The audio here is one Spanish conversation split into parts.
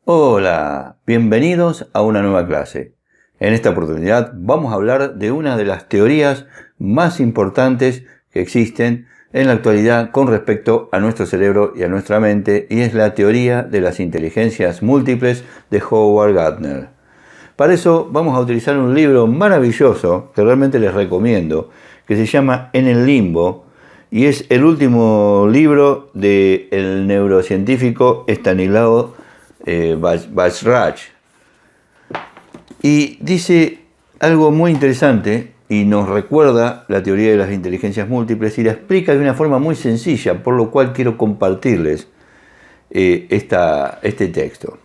Hola, bienvenidos a una nueva clase. En esta oportunidad vamos a hablar de una de las teorías más importantes que existen en la actualidad con respecto a nuestro cerebro y a nuestra mente, y es la teoría de las inteligencias múltiples de Howard Gardner. Para eso vamos a utilizar un libro maravilloso que realmente les recomiendo, que se llama En el Limbo, y es el último libro del neurocientífico Stanislav Bajrach. Y dice algo muy interesante y nos recuerda la teoría de las inteligencias múltiples y la explica de una forma muy sencilla, por lo cual quiero compartirles este texto.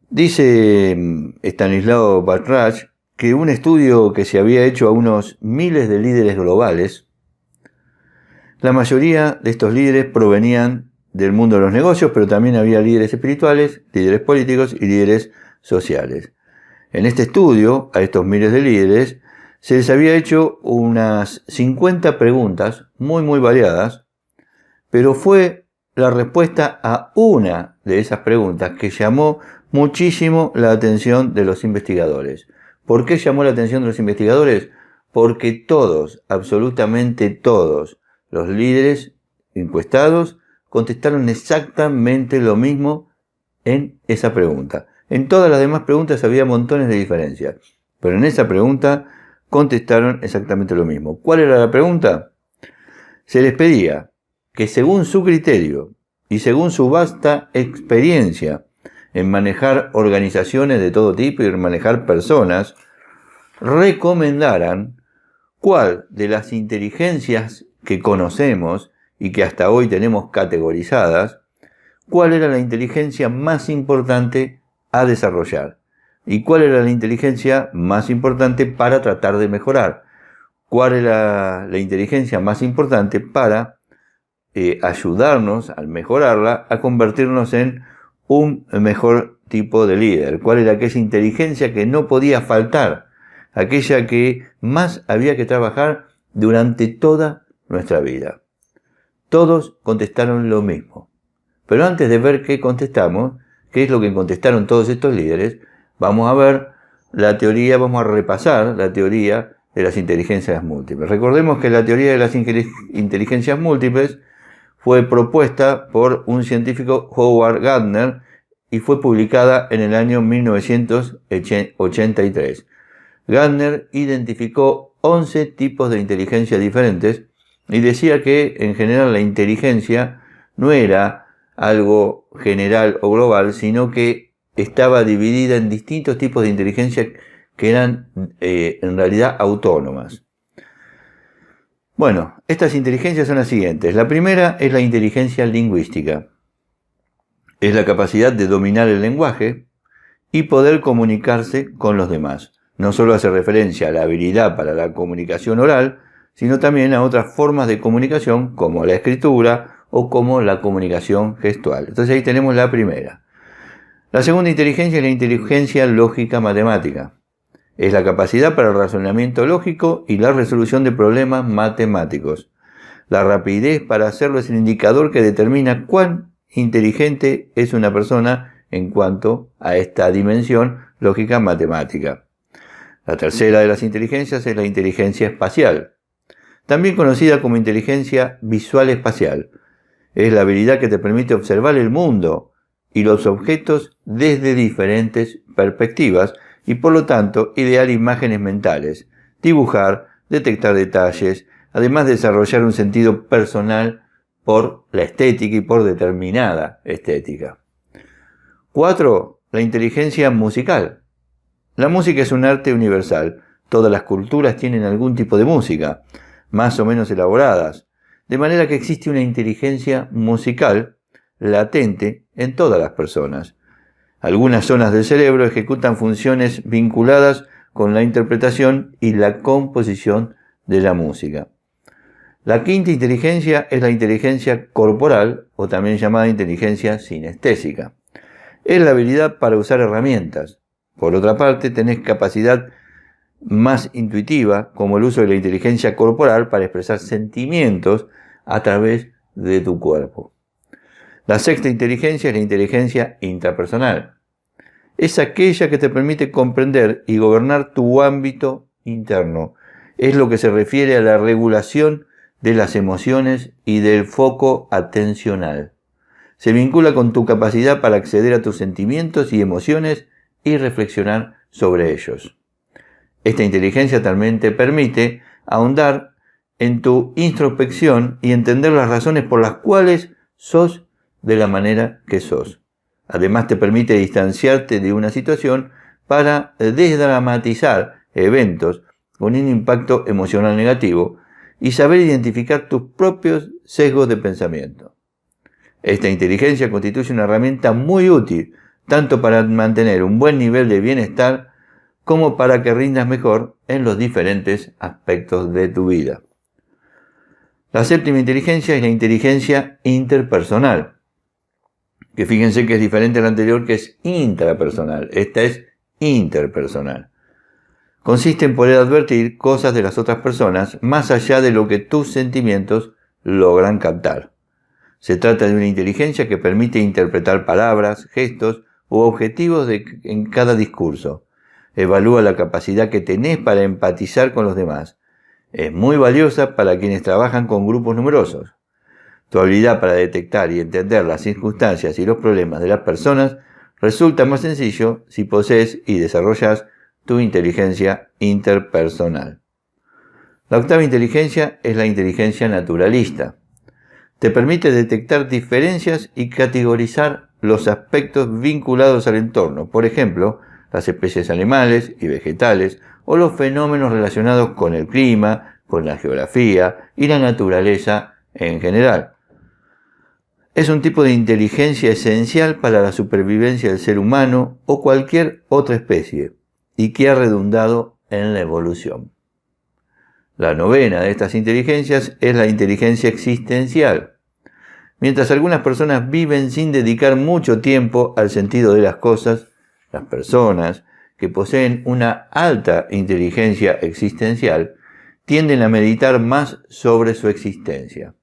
Dice Stanislav Bajrach que un estudio que se había hecho a unos miles de líderes globales, la mayoría de estos líderes provenían del mundo de los negocios, pero también había líderes espirituales, líderes políticos y líderes sociales. En este estudio, a estos miles de líderes, se les había hecho unas 50 preguntas muy variadas, pero fue la respuesta a una de esas preguntas que llamó muchísimo la atención de los investigadores. ¿Por qué llamó la atención de los investigadores? Porque todos, absolutamente todos, los líderes encuestados contestaron exactamente lo mismo en esa pregunta. En todas las demás preguntas había montones de diferencias, pero en esa pregunta contestaron exactamente lo mismo. ¿Cuál era la pregunta? Se les pedía que según su criterio y según su vasta experiencia en manejar organizaciones de todo tipo y en manejar personas, recomendaran cuál de las inteligencias que conocemos y que hasta hoy tenemos categorizadas, cuál era la inteligencia más importante a desarrollar y cuál era la inteligencia más importante para tratar de mejorar, cuál era la inteligencia más importante para ayudarnos al mejorarla, a convertirnos en un mejor tipo de líder, cuál era aquella inteligencia que no podía faltar, aquella que más había que trabajar durante toda nuestra vida. Todos contestaron lo mismo. Pero antes de ver qué contestamos, qué es lo que contestaron todos estos líderes, vamos a ver la teoría, vamos a repasar la teoría de las inteligencias múltiples. Recordemos que la teoría de las inteligencias múltiples fue propuesta por un científico, Howard Gardner, y fue publicada en el año 1983. Gardner identificó 11 tipos de inteligencia diferentes y decía que en general la inteligencia no era algo general o global, sino que estaba dividida en distintos tipos de inteligencia que eran en realidad autónomas. Bueno, estas inteligencias son las siguientes. La primera es la inteligencia lingüística. Es la capacidad de dominar el lenguaje y poder comunicarse con los demás. No solo hace referencia a la habilidad para la comunicación oral, sino también a otras formas de comunicación como la escritura o como la comunicación gestual. Entonces ahí tenemos la primera. La segunda inteligencia es la inteligencia lógica matemática. Es la capacidad para el razonamiento lógico y la resolución de problemas matemáticos. La rapidez para hacerlo es el indicador que determina cuán inteligente es una persona en cuanto a esta dimensión lógica matemática. La tercera de las inteligencias es la inteligencia espacial, también conocida como inteligencia visual espacial. Es la habilidad que te permite observar el mundo y los objetos desde diferentes perspectivas y por lo tanto idear imágenes mentales, dibujar, detectar detalles, además de desarrollar un sentido personal por la estética y por determinada estética. 4. La inteligencia musical. La música es un arte universal. Todas las culturas tienen algún tipo de música, más o menos elaboradas, de manera que existe una inteligencia musical latente en todas las personas. Algunas zonas del cerebro ejecutan funciones vinculadas con la interpretación y la composición de la música. La quinta inteligencia es la inteligencia corporal, o también llamada inteligencia sinestésica. Es la habilidad para usar herramientas, Por otra parte, tenés capacidad más intuitiva, como el uso de la inteligencia corporal para expresar sentimientos a través de tu cuerpo. La sexta inteligencia es la inteligencia intrapersonal. Es aquella que te permite comprender y gobernar tu ámbito interno. Es lo que se refiere a la regulación de las emociones y del foco atencional. Se vincula con tu capacidad para acceder a tus sentimientos y emociones y reflexionar sobre ellos. Esta inteligencia también te permite ahondar en tu introspección y entender las razones por las cuales sos de la manera que sos. Además, te permite distanciarte de una situación para desdramatizar eventos con un impacto emocional negativo y saber identificar tus propios sesgos de pensamiento. Esta inteligencia constituye una herramienta muy útil tanto para mantener un buen nivel de bienestar como para que rindas mejor en los diferentes aspectos de tu vida. La séptima inteligencia es la inteligencia interpersonal, que fíjense que es diferente a la anterior, que es intrapersonal. Esta es interpersonal. Consiste en poder advertir cosas de las otras personas más allá de lo que tus sentimientos logran captar. Se trata de una inteligencia que permite interpretar palabras, gestos u objetivos en cada discurso. Evalúa la capacidad que tenés para empatizar con los demás. Es muy valiosa para quienes trabajan con grupos numerosos. Tu habilidad para detectar y entender las circunstancias y los problemas de las personas resulta más sencillo si posees y desarrollas tu inteligencia interpersonal. La octava inteligencia es la inteligencia naturalista. Te permite detectar diferencias y categorizar los aspectos vinculados al entorno, por ejemplo, las especies animales y vegetales o los fenómenos relacionados con el clima, con la geografía y la naturaleza en general. Es un tipo de inteligencia esencial para la supervivencia del ser humano o cualquier otra especie y que ha redundado en la evolución. La novena de estas inteligencias es la inteligencia existencial. Mientras algunas personas viven sin dedicar mucho tiempo al sentido de las cosas, las personas que poseen una alta inteligencia existencial tienden a meditar más sobre su existencia.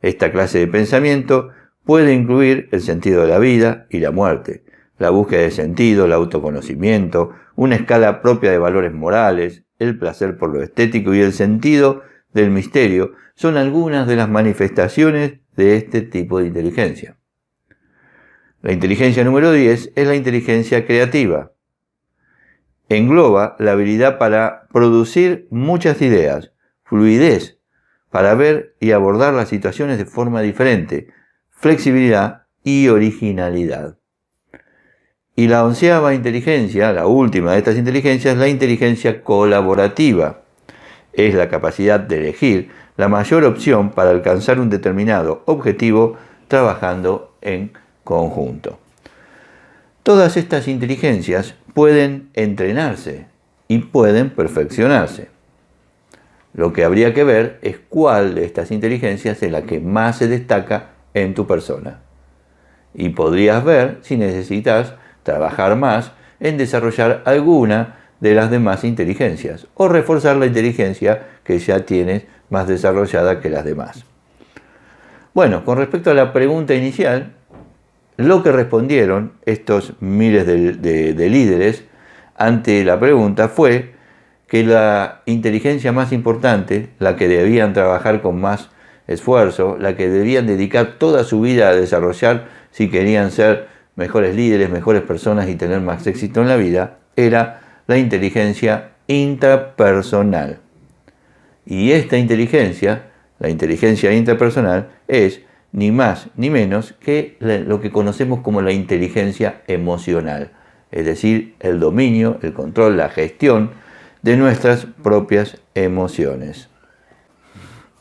Esta clase de pensamiento puede incluir el sentido de la vida y la muerte, la búsqueda de sentido, el autoconocimiento, una escala propia de valores morales, el placer por lo estético y el sentido del misterio son algunas de las manifestaciones de este tipo de inteligencia. La inteligencia número 10 es la inteligencia creativa. Engloba la habilidad para producir muchas ideas, fluidez para ver y abordar las situaciones de forma diferente, flexibilidad y originalidad. Y la onceava inteligencia, la última de estas inteligencias, es la inteligencia colaborativa. Es la capacidad de elegir la mayor opción para alcanzar un determinado objetivo trabajando en conjunto. Todas estas inteligencias pueden entrenarse y pueden perfeccionarse. Lo que habría que ver es cuál de estas inteligencias es la que más se destaca en tu persona. Y podrías ver si necesitas trabajar más en desarrollar alguna de las demás inteligencias o reforzar la inteligencia que ya tienes más desarrollada que las demás. Bueno, con respecto a la pregunta inicial, lo que respondieron estos miles de líderes ante la pregunta fue que la inteligencia más importante, la que debían trabajar con más esfuerzo, la que debían dedicar toda su vida a desarrollar si querían ser mejores líderes, mejores personas y tener más éxito en la vida, era la inteligencia intrapersonal. Y esta inteligencia, la inteligencia intrapersonal, es ni más ni menos que lo que conocemos como la inteligencia emocional, es decir, el dominio, el control, la gestión de nuestras propias emociones.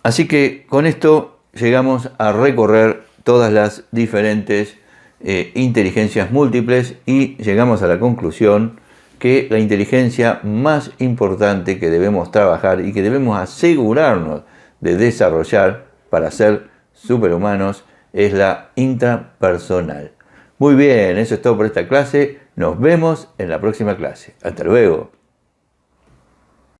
Así que con esto llegamos a recorrer todas las diferentes inteligencias múltiples y llegamos a la conclusión que la inteligencia más importante que debemos trabajar y que debemos asegurarnos de desarrollar para ser superhumanos es la intrapersonal. Muy bien, eso es todo por esta clase. Nos vemos en la próxima clase. Hasta luego.